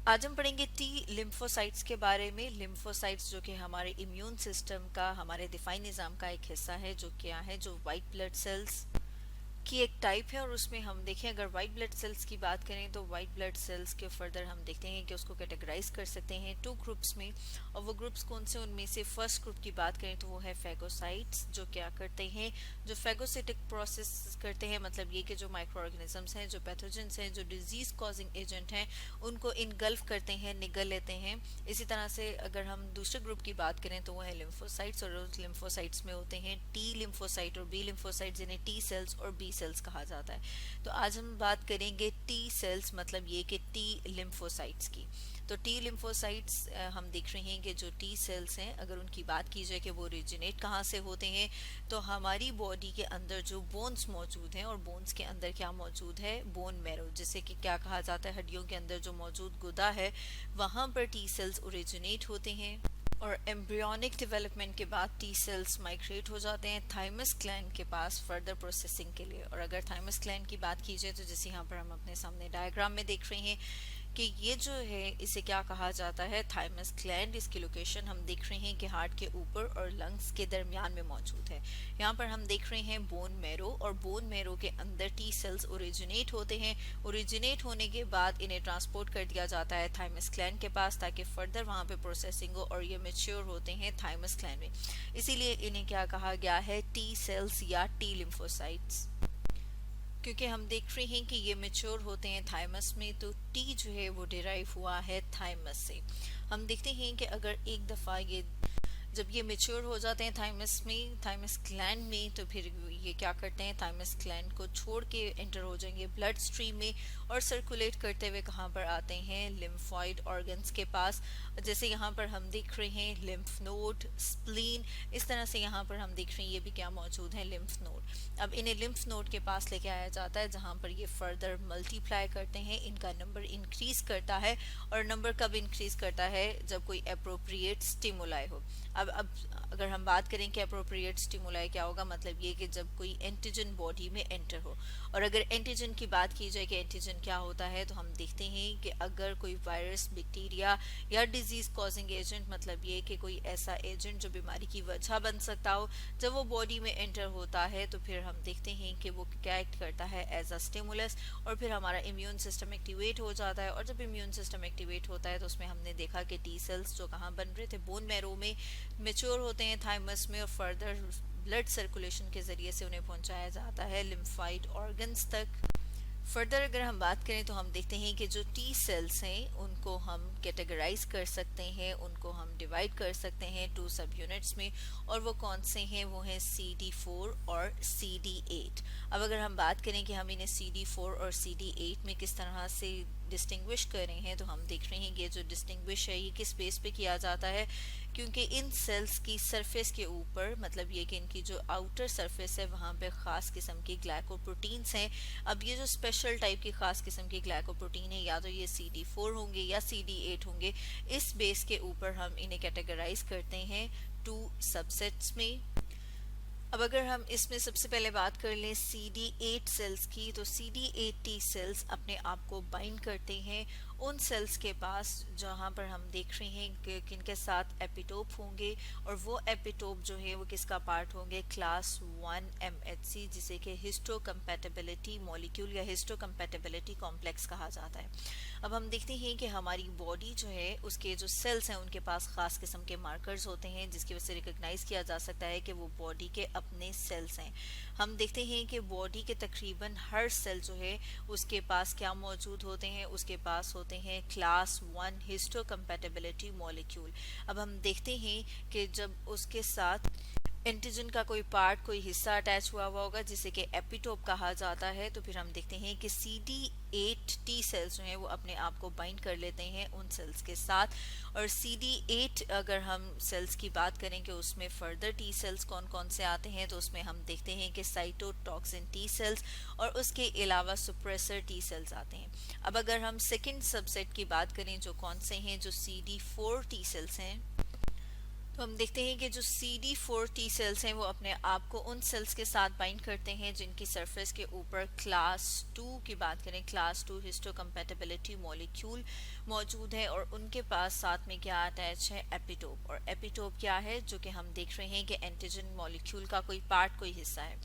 आज हम पढ़ेंगे टी लिम्फोसाइट्स के बारे में। लिम्फोसाइट्स जो कि हमारे इम्यून सिस्टम का, हमारे दिफाई निज़ाम का एक हिस्सा है, जो क्या है, जो वाइट ब्लड सेल्स की एक टाइप है। और उसमें हम देखें, अगर वाइट ब्लड सेल्स की बात करें तो वाइट ब्लड सेल्स के फर्दर हम देखते हैं कि उसको कैटेगराइज कर सकते हैं टू ग्रुप्स में। और वो ग्रुप्स कौन से, उनमें से फर्स्ट ग्रुप की बात करें तो वो है फेगोसाइट्स, जो क्या करते हैं, जो फेगोसिटिक प्रोसेस करते हैं। मतलब ये कि जो माइक्रो ऑर्गेनिजम्स हैं, जो पैथोजेंस हैं, जो डिजीज कॉजिंग एजेंट हैं, उनको इनगल्फ करते हैं, निगल लेते हैं। इसी तरह से अगर हम दूसरे ग्रुप की बात करें तो वो है लिम्फोसाइट्स, और उस लिम्फोसाइट्स में होते हैं टी लिम्फोसाइट और बी लिम्फोसाइट, जिन्हें टी सेल्स और बी सेल्स कहा जाता है। तो आज हम बात करेंगे टी सेल्स, मतलब ये कि टी लिम्फोसाइट्स की। तो टी लिम्फोसाइट्स हम देख रहे हैं कि जो टी सेल्स हैं, अगर उनकी बात की जाए कि वो ओरिजिनेट कहाँ से होते हैं, तो हमारी बॉडी के अंदर जो बोन्स मौजूद हैं, और बोन्स के अंदर क्या मौजूद है, बोन मैरो, जिसे कि क्या कहा जाता है, हड्डियों के अंदर जो मौजूद गुदा है, वहाँ पर टी सेल्स ओरिजिनेट होते हैं। और एम्ब्रियोनिक डेवलपमेंट के बाद टी सेल्स माइग्रेट हो जाते हैं थाइमस ग्लैंड के पास फर्दर प्रोसेसिंग के लिए। और अगर थाइमस ग्लैंड की बात की जाए तो जैसे यहाँ पर हम अपने सामने डायग्राम में देख रहे हैं कि ये जो है, इसे क्या कहा जाता है, थाइमस ग्लैंड। इसकी लोकेशन हम देख रहे हैं कि हार्ट के ऊपर और लंग्स के दरमियान में मौजूद है। यहाँ पर हम देख रहे हैं बोन मैरो, और बोन मैरो के अंदर टी सेल्स ओरिजिनेट होते हैं। ओरिजिनेट होने के बाद इन्हें ट्रांसपोर्ट कर दिया जाता है थाइमस ग्लैंड के पास, ताकि फर्दर वहाँ पे प्रोसेसिंग हो, और ये मेच्योर होते हैं थाइमस ग्लैंड में। इसीलिए इन्हें क्या कहा गया है, टी सेल्स या टी लिम्फोसाइट्स, क्योंकि हम देख रहे हैं कि ये मेच्योर होते हैं थाइमस में। तो टी जो है वो डिराइव हुआ है थाइमस से। हम देखते हैं कि अगर एक दफ़ा ये, जब ये मेच्योर हो जाते हैं थाइमस में, थाइमस ग्लैंड में, तो फिर ये क्या करते हैं, थाइमस ग्लैंड को छोड़ के एंटर हो जाएंगे ब्लड स्ट्रीम में, और सर्कुलेट करते हुए कहाँ पर आते हैं, लिम्फॉइड ऑर्गन्स के पास। जैसे यहाँ पर हम देख रहे हैं लिम्फ नोड, स्प्लीन, इस तरह से यहाँ पर हम देख रहे हैं ये भी क्या मौजूद है, लिम्फ नोड। अब इन्हें लिम्फ नोड के पास लेके आया जाता है, जहाँ पर ये फर्दर मल्टीप्लाई करते हैं, इनका नंबर इंक्रीज करता है। और नंबर कब इंक्रीज करता है, जब कोई अप्रोप्रिएट स्टिमुलाई हो। अब अगर हम बात करें कि अप्रोप्रिएट स्टिमुलाई क्या होगा, मतलब ये कि जब कोई एंटीजन बॉडी में एंटर हो। और अगर एंटीजन की बात की जाए कि एंटीजन क्या होता है, तो हम देखते हैं कि अगर कोई वायरस, बैक्टीरिया या डिजीज कॉजिंग एजेंट, मतलब ये कि कोई ऐसा एजेंट जो बीमारी की वजह बन सकता हो, जब वो बॉडी में एंटर होता है, तो फिर हम देखते हैं कि वो क्या एक्ट करता है, एज अ स्टिमुलस। और फिर हमारा इम्यून सिस्टम एक्टिवेट हो जाता है। और जब इम्यून सिस्टम एक्टिवेट होता है तो उसमें हमने देखा कि टी सेल्स जो कहाँ बन रहे थे, बोन मैरो में, मेच्योर होते हैं थाइमस में, और फर्दर ब्लड सर्कुलेशन के जरिए से उन्हें पहुंचाया जाता है लिम्फाइड ऑर्गन्स तक। फर्दर अगर हम बात करें तो हम देखते हैं कि जो टी सेल्स हैं उनको हम कैटेगराइज कर सकते हैं, उनको हम डिवाइड कर सकते हैं टू सब यूनिट्स में। और वो कौन से हैं, वो हैं CD4 और CD8। अब अगर हम बात करें कि हम इन्हें CD4 और CD8 में किस तरह से डिस्टिंग्विश कर रहे हैं, तो हम देख रहे हैं कि जो डिस्टिंग्विश है ये किस बेस पे किया जाता है, क्योंकि इन सेल्स की सरफेस के ऊपर, मतलब ये कि इनकी जो आउटर सरफेस है वहाँ पे ख़ास किस्म की ग्लाइकोप्रोटीन्स हैं। अब ये जो स्पेशल टाइप की ख़ास किस्म की ग्लाइकोप्रोटीन है, या तो ये CD4 होंगे या CD8 होंगे। इस बेस के ऊपर हम इन्हें कैटेगराइज करते हैं टू सबसेट्स में। अब अगर हम इसमें सबसे पहले बात कर लें CD8 सेल्स की, तो CD8 टी सेल्स अपने आप को बाइंड करते हैं उन सेल्स के पास जहाँ पर हम देख रहे हैं कि किनके साथ एपिटोप होंगे। और वो एपिटोप जो है वो किसका पार्ट होंगे, क्लास 1 MHC, जिसे कि हिस्टोकम्पैटिबिलिटी मॉलिक्यूल या हिस्टोकम्पैटिबिलिटी कॉम्प्लेक्स कहा जाता है। अब हम देखते हैं कि हमारी बॉडी जो है, उसके जो सेल्स हैं उनके पास खास किस्म के मार्कर्स होते हैं, जिसकी वजह से रिकॉग्नाइज किया जा सकता है कि वो बॉडी के अपने सेल्स हैं। हम देखते हैं कि बॉडी के तकरीबन हर सेल जो है उसके पास क्या मौजूद होते हैं, उसके पास होते हैं क्लास 1 हिस्टोकम्पैटिबिलिटी मॉलिक्यूल। अब हम देखते हैं कि जब उसके साथ एंटीजन का कोई पार्ट, कोई हिस्सा अटैच हुआ हुआ होगा, जिसे कि एपिटोप कहा जाता है, तो फिर हम देखते हैं कि CD8 टी सेल्स जो हैं वो अपने आप को बाइंड कर लेते हैं उन सेल्स के साथ। और CD8 अगर हम सेल्स की बात करें कि उसमें फर्दर टी सेल्स कौन कौन से आते हैं, तो उसमें हम देखते हैं कि साइटोटॉक्सिन टी सेल्स और उसके अलावा सुप्रेसर टी सेल्स आते हैं। अब अगर हम सेकेंड सबसेट की बात करें, जो कौन से हैं, जो CD4 टी सेल्स हैं, तो हम देखते हैं कि जो CD4 टी सेल्स हैं वो अपने आप को उन सेल्स के साथ बाइंड करते हैं जिनकी सरफेस के ऊपर क्लास 2 की बात करें, क्लास 2 हिस्टोकम्पैटिबिलिटी मॉलिक्यूल मौजूद है, और उनके पास साथ में क्या अटैच है, एपिटोप। और एपिटोप क्या है, जो कि हम देख रहे हैं कि एंटीजन मॉलिक्यूल का कोई पार्ट, कोई हिस्सा है।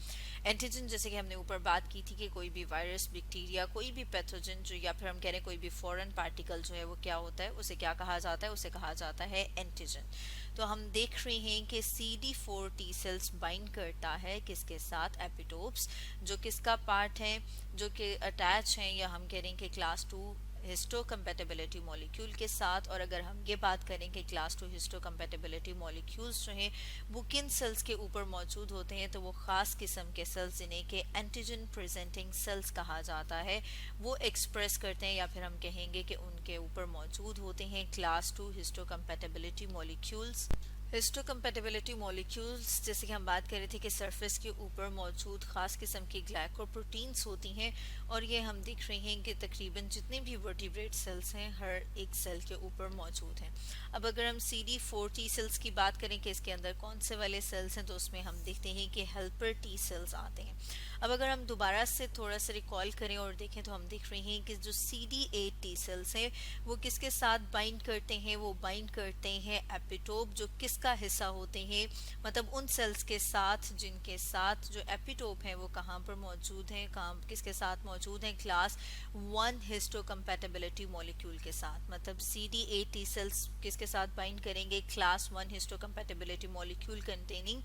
एंटीजन जैसे कि हमने ऊपर बात की थी कि कोई भी वायरस, बैक्टीरिया, कोई भी पैथोजन जो, या फिर हम कह रहे हैं कोई भी फॉरेन पार्टिकल जो है वो क्या होता है, उसे क्या कहा जाता है, उसे कहा जाता है एंटीजन। तो हम देख रहे हैं कि CD4 टी सेल्स बाइंड करता है किसके साथ, एपिटोप्स, जो किसका पार्ट है, जो कि अटैच है, या हम कह रहे हैं कि क्लास 2 हिस्टोकम्पैटिबिलिटी मॉलिक्यूल के साथ। और अगर हम ये बात करें कि क्लास 2 हिस्टोकम्पैटिबिलिटी मॉलिक्यूल्स जो हैं वो किन सेल्स के ऊपर मौजूद होते हैं, तो वो खास किस्म के सेल्स जिन्हें के एंटीजन प्रेजेंटिंग सेल्स कहा जाता है, वो एक्सप्रेस करते हैं, या फिर हम कहेंगे कि उनके ऊपर मौजूद होते हैं class 2 histocompatibility molecules. Histocompatibility molecules जैसे कि हम बात कर रहे थे कि सरफेस के ऊपर मौजूद खास किस्म की ग्लाइकोप्रोटीन्स होती हैं, और ये हम देख रहे हैं कि तकरीबन जितने भी वर्टिब्रेट सेल्स हैं हर एक सेल के ऊपर मौजूद हैं। अब अगर हम CD4 टी सेल्स की बात करें कि इसके अंदर कौन से वाले सेल्स हैं, तो उसमें हम देखते हैं कि हेल्पर टी सेल्स आते हैं। अब अगर हम दोबारा से थोड़ा सा रिकॉल करें और देखें, तो हम देख रहे हैं कि जो CD8 टी सेल्स हैं वो किसके साथ बाइंड करते हैं, वो बाइंड करते हैं एपिटोप, जो किसका हिस्सा होते हैं, मतलब उन सेल्स के साथ जिनके साथ जो एपिटोप है वो कहाँ पर मौजूद है, कहाँ किसके साथ मौजूद है, क्लास 1 हिस्टोकम्पैटिबिलिटी मॉलिक्यूल के साथ। मतलब CD8 टी सेल्स किसके साथ बाइंड करेंगे, class 1 histocompatibility molecule containing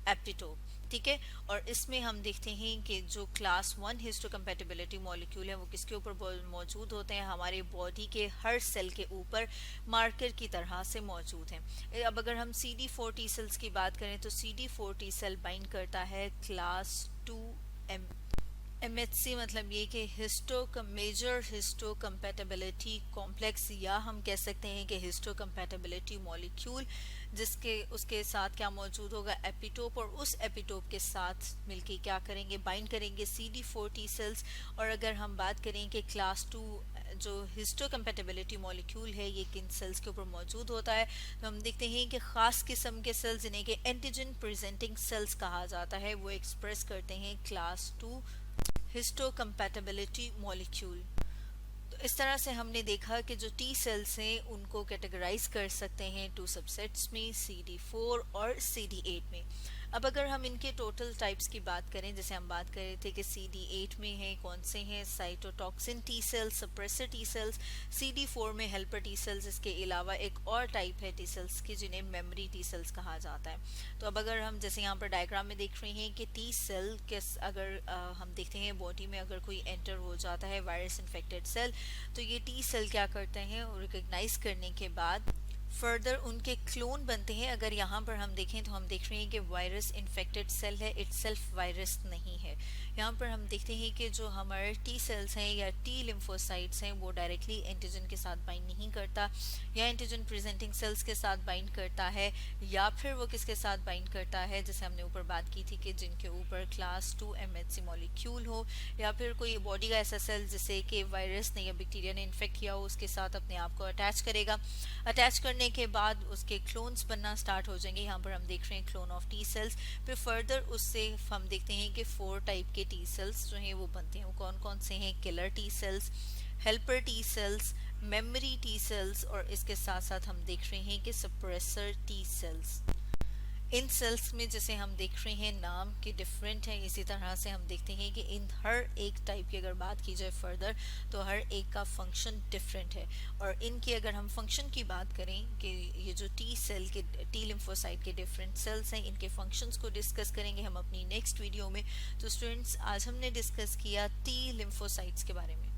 epitope. ठीक है, और इसमें हम देखते हैं कि जो क्लास 1 हिस्टोकम्पैटिबिलिटी मॉलिक्यूल है वो किसके ऊपर मौजूद होते हैं, हमारे बॉडी के हर सेल के ऊपर मार्कर की तरह से मौजूद हैं। अब अगर हम CD4 टी सेल्स की बात करें, तो CD4 टी सेल बाइंड करता है क्लास 2 MHC, मतलब ये कि मेजर हिस्टोकम्पैटिबिलिटी कॉम्प्लेक्स, या हम कह सकते हैं कि हिस्टोकम्पैटिबिलिटी मॉलिक्यूल, जिसके उसके साथ क्या मौजूद होगा, एपिटोप, और उस एपिटोप के साथ मिलके क्या करेंगे, बाइंड करेंगे CD4 टी सेल्स। और अगर हम बात करें कि क्लास 2 जो हिस्टोकम्पैटिबिलिटी मॉलिक्यूल है ये किन सेल्स के ऊपर मौजूद होता है, तो हम देखते हैं कि खास किस्म के सेल्स जिन्हें कि एंटीजन प्रेजेंटिंग सेल्स कहा जाता है, वो एक्सप्रेस करते हैं क्लास 2 हिस्टोकम्पैटिबिलिटी मॉलिक्यूल। तो इस तरह से हमने देखा कि जो टी सेल्स हैं उनको कैटेगराइज कर सकते हैं 2 सबसेट्स में, CD4 और CD8 में। अब अगर हम इनके टोटल टाइप्स की बात करें, जैसे हम बात कर रहे थे कि CD8 में है कौन से हैं, cytotoxin T cells, suppressor T cells, CD4 में हेल्पर टी सेल्स, इसके अलावा एक और टाइप है टी सेल्स की जिन्हें मेमोरी टी सेल्स कहा जाता है। तो अब अगर हम जैसे यहाँ पर डायग्राम में देख रहे हैं कि टी सेल के अगर हम देखते हैं बॉडी में अगर कोई एंटर हो जाता है वायरस इन्फेक्टेड सेल, तो ये टी सेल क्या करते हैं, रिकॉग्नाइज करने के बाद फर्दर उनके क्लोन बनते हैं। अगर यहाँ पर हम देखें तो हम देख रहे हैं कि वायरस इन्फेक्टेड सेल है, इटसेल्फ वायरस नहीं है। यहाँ पर हम देखते हैं कि जो हमारे टी सेल्स हैं या टी लिम्फोसाइट्स हैं वो डायरेक्टली एंटीजन के साथ बाइंड नहीं करता, या एंटीजन प्रेजेंटिंग सेल्स के साथ बाइंड करता है, या फिर वो किसके साथ बाइंड करता है, जैसे हमने ऊपर बात की थी कि जिनके ऊपर क्लास 2 MHC मॉलिक्यूल हो, या फिर कोई बॉडी का ऐसा सेल जिसे कि वायरस ने या बैक्टीरिया ने इन्फेक्ट किया हो उसके साथ अपने आप को अटैच करेगा। अटैच करने के बाद उसके क्लोन्स बनना स्टार्ट हो जाएंगे। यहाँ पर हम देख रहे हैं क्लोन ऑफ टी सेल्स। फिर फर्दर उससे हम देखते हैं कि 4 टाइप के टी सेल्स जो हैं वो बनते हैं। वो कौन कौन से हैं, killer T cells, helper T cells, memory T cells, और इसके साथ साथ हम देख रहे हैं कि सप्रेसर टी सेल्स। इन सेल्स में जैसे हम देख रहे हैं नाम के डिफरेंट है, इसी तरह से हम देखते हैं कि इन हर एक टाइप की अगर बात की जाए फर्दर तो हर एक का फंक्शन डिफरेंट है। और इनकी अगर हम फंक्शन की बात करें कि ये जो टी सेल के टी लिम्फोसाइट के डिफरेंट सेल्स हैं इनके फंक्शंस को डिस्कस करेंगे हम अपनी नेक्स्ट वीडियो में। तो स्टूडेंट्स आज हमने डिस्कस किया टी लिम्फोसाइट्स के बारे में।